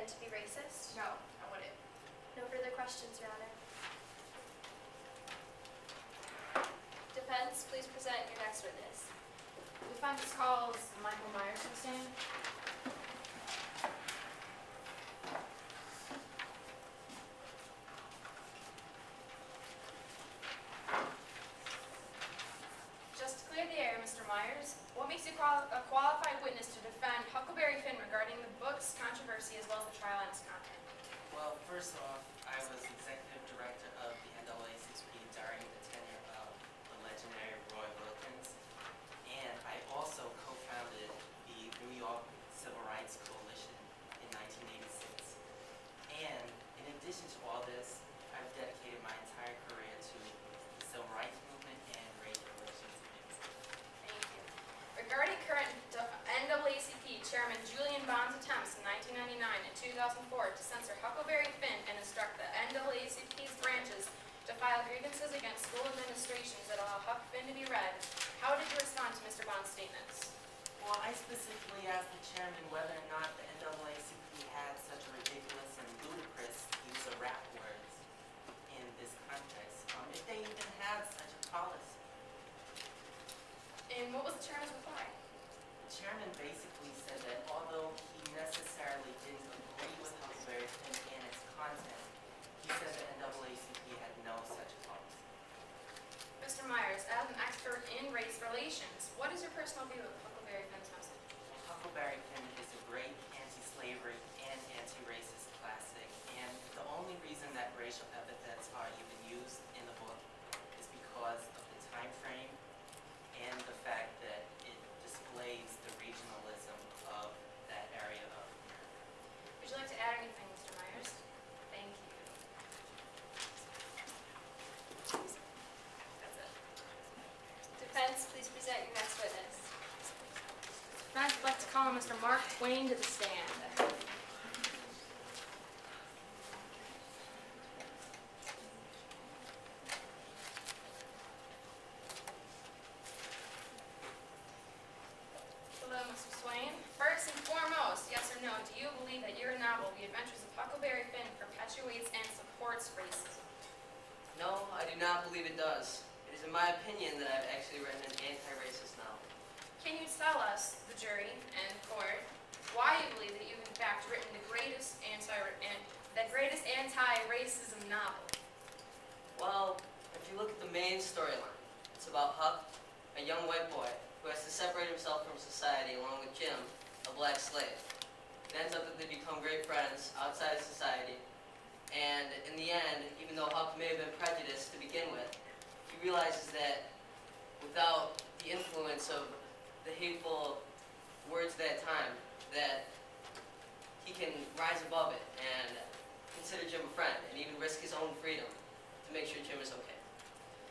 Finn to be racist? No, I wouldn't. No further questions, Your Honor. Defense, please present your next witness. Defense calls Michael Myers to the stand. Just to clear the air, Mr. Myers, what makes you a qualified witness to defend Huckleberry Finn regarding the book's controversy as well as the trial and its content? Well, first off, I was executive director of the NAACP during the tenure of the legendary Roy Wilkins, and I also co-founded the New York Civil Rights Coalition in 1986. And in addition to all this, I've dedicated my entire career to the civil rights movement and race relations. Thank you. Regarding current NAACP Chairman Julian Bond's attempts in 1999 and 2004 to censor Huckleberry Finn and instruct the NAACP's branches to file grievances against school administrations that allow Huck Finn to be read, how did you respond to Mr. Bond's statements? Well, I specifically asked the chairman whether or not the NAACP had such a ridiculous and ludicrous use of rap words in this context, if they even had such a policy. And what was the chairman's reply? The chairman basically said that although he necessarily didn't agree with Huckleberry Finn and its content, he said the NAACP had no such policy. Mr. Myers, as an expert in race relations, what is your personal view of Huckleberry Finn's message? Huckleberry Finn is a great anti-slavery and anti-racist classic, and the only reason that racial epithets are even used in the book is because of the time frame and the fact that it displays the regionalism of that area of America. Would you like to add anything, Mr. Myers? Thank you. That's it. Defense, please present your next witness. Next, I'd like to call Mr. Mark Twain to the stand. Hello, Mr. Twain. First and foremost, yes or no, do you believe that your novel, The Adventures of Huckleberry Finn, perpetuates and supports racism? No, I do not believe it does. It is in my opinion that I've actually written an anti-racist novel. Can you tell us, the jury and court, why you believe that you've in fact written the greatest anti-racism novel? Well, if you look at the main storyline, it's about Huck, a young white boy who has to separate himself from society along with Jim, a black slave. It ends up that they become great friends outside of society, and in the end, even though Huck may have been prejudiced to begin with, he realizes that without the influence of the hateful words of that time, that he can rise above it and consider Jim a friend and even risk his own freedom to make sure Jim is okay.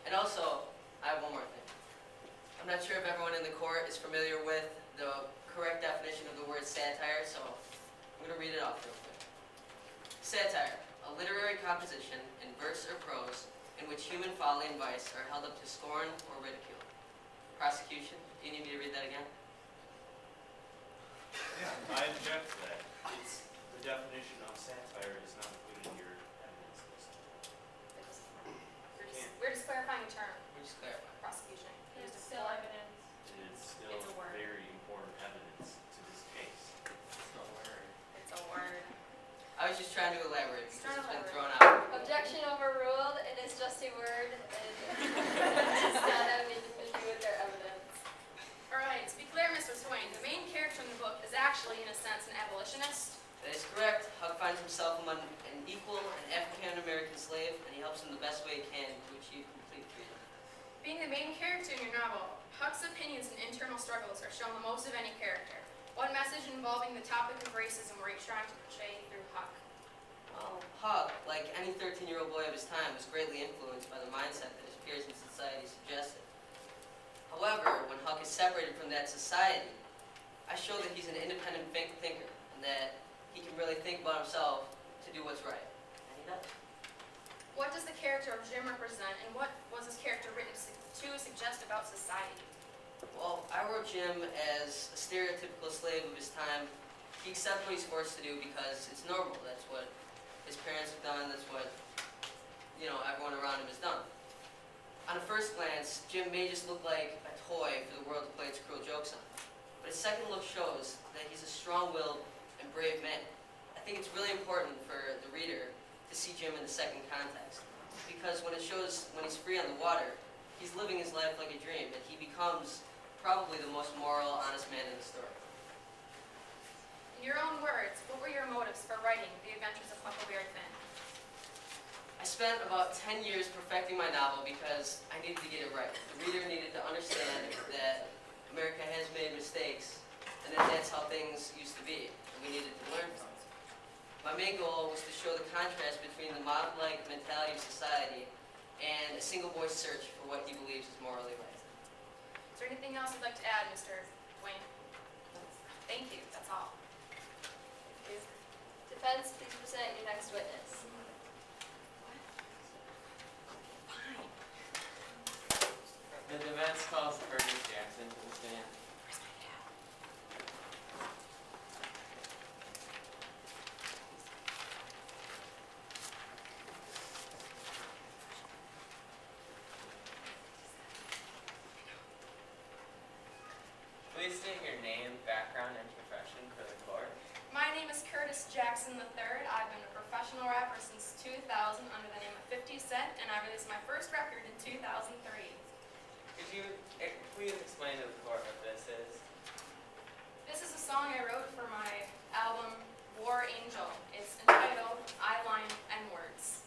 And also, I have one more thing. I'm not sure if everyone in the court is familiar with the correct definition of the word satire, so I'm going to read it off real quick. Satire, a literary composition in verse or prose in which human folly and vice are held up to scorn or ridicule. Prosecution, do you need me to read that again? Yeah, I object to that. It's, the definition of satire is not included in your evidence list. We're just clarifying a term, We're just clarifying. prosecution. It's Used still before. evidence. It is still It's a word. very important evidence to this case. It's a word. I was just trying to elaborate Just because trying to it's been thrown elaborate. out. Objection overruled. It is just a word. And does not have anything to do with their evidence. All right, to be clear, Mr. Twain, the main character in the book is actually, in a sense, an abolitionist. That is correct. Huck finds himself among an equal and African-American slave, and he helps him the best way he can to achieve complete freedom. Being the main character in your novel, Huck's opinions and internal struggles are shown the most of any character. What message involving the topic of racism were you trying to portray through Huck? Well, Huck, like any 13-year-old boy of his time, was greatly influenced by the mindset that his peers in society suggested. However, when Huck is separated from that society, I show that he's an independent thinker, and that he can really think about himself to do what's right. And he does. What does the character of Jim represent, and what was his character written to suggest about society? Well, I wrote Jim as a stereotypical slave of his time He accepts what he's forced to do because it's normal. That's what his parents have done. That's what, everyone around him has done. On a first glance, Jim may just look like a toy for the world to play its cruel jokes on. But his second look shows that he's a strong-willed and brave man. I think it's really important for the reader to see Jim in the second context. Because when he's free on the water, he's living his life like a dream, and he becomes probably the most moral, honest man in the story. In your own words, what were your motives for writing The Adventures of Huckleberry Finn? I spent about 10 years perfecting my novel because I needed to get it right. The reader needed to understand that America has made mistakes, and that that's how things used to be, and we needed to learn from it. My main goal was to show the contrast between the mob-like mentality of society and a single-voice search for what he believes is morally right. Is there anything else you'd like to add, Mr. Wayne? Thank you, that's all. Defense, please present your next witness. The defense calls Curtis Jackson to the stand. Please state your name, background, and profession for the court. My name is Curtis Jackson III. I've been a professional rapper since 2000 under the name of 50 Cent, and I released my first record in 2003. Could you please explain to the court what this is? This is a song I wrote for my album War Angel. It's entitled I Line N-Words.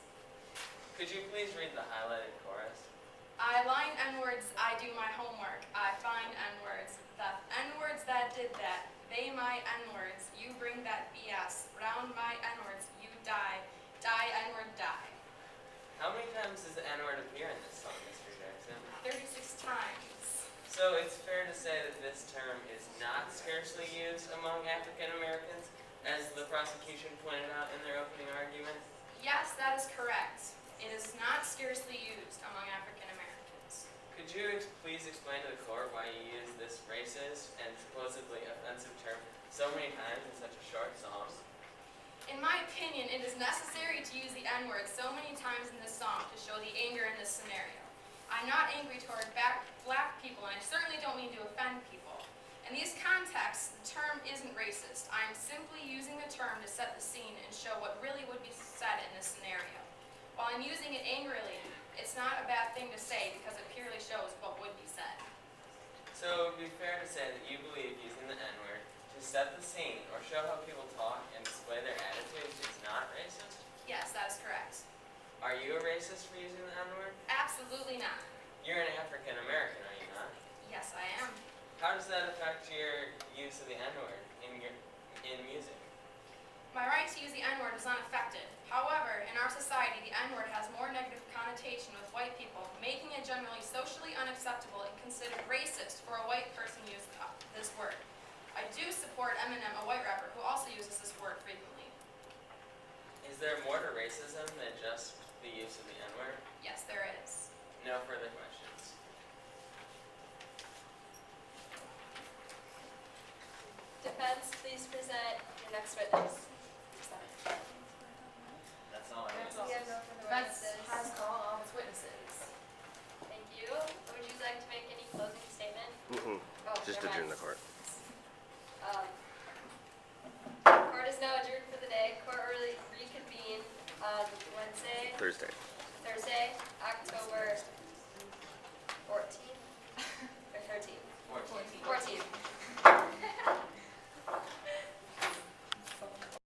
Could you please read the highlighted chorus? I line N-words, I do my homework. I find N-words, the N-words that did that. They my N-words, you bring that BS. Round my N-words, you die. Die, N-word, die. How many times does the N-word appear in this song, Mr. Jackson? 36 times. So it's fair to say that this term is not scarcely used among African Americans, as the prosecution pointed out in their opening argument? Yes, that is correct. It is not scarcely used among African Americans. Could you please explain to the court why you use this racist and supposedly offensive term so many times in such a short song? In my opinion, it is necessary to use the N-word so many times in this song to show the anger in this scenario. I'm not angry toward black people, and I certainly don't mean to offend people. In these contexts, the term isn't racist. I am simply using the term to set the scene and show what really would be said in this scenario. While I'm using it angrily, it's not a bad thing to say because it purely shows what would be said. So it would be fair to say that you believe using the N-word to set the scene or show how people talk and display their attitudes is not racist? Yes, that is correct. Are you a racist for using the N-word? Absolutely not. You're an African American, are you not? Yes, I am. How does that affect your use of the N-word in music? My right to use the N-word is unaffected. However, in our society, the N-word has more negative connotation with white people, making it generally socially unacceptable and considered racist for a white person to use this word. I do support Eminem, a white rapper, who also uses this word frequently. Is there more to racism than just the use of the N-word? Yes, there is. No further questions. Defense, please present your next witness. That's all I That's have. all. We have no further Defense witnesses. has called all its witnesses. Thank you. Would you like to make any closing statement? Oh, Just never adjourn mind. the court. Court is now adjourned for the day. Court will reconvene on Thursday, Thursday. October